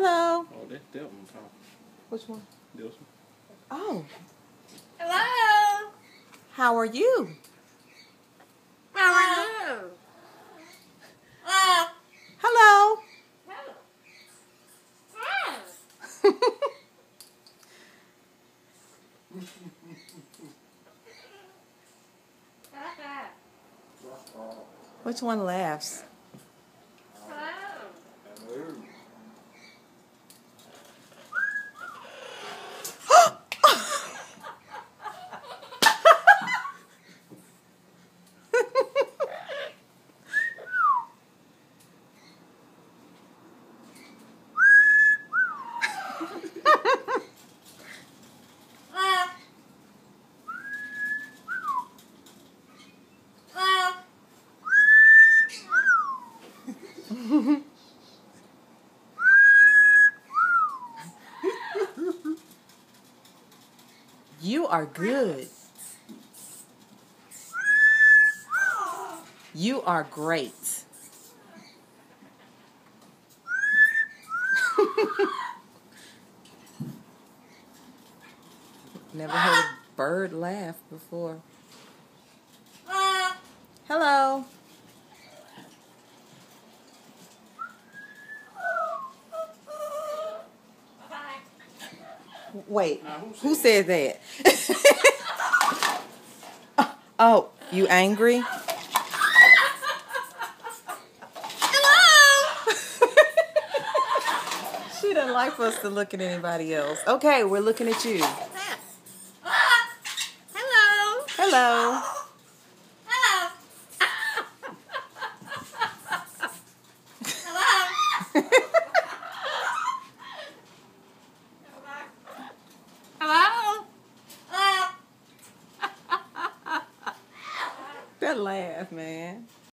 Hello. Oh, that's Delton talking. Which one? This one. Oh. Hello. How are you? How are you? Hello. Which one laughs? You are good. You are great. Never heard a bird laugh before. Hello. Wait, who said that? Oh, you angry? She doesn't like for us to look at anybody else. Okay, we're looking at you. Hello. Hello. Hello. Hello. That laugh, man.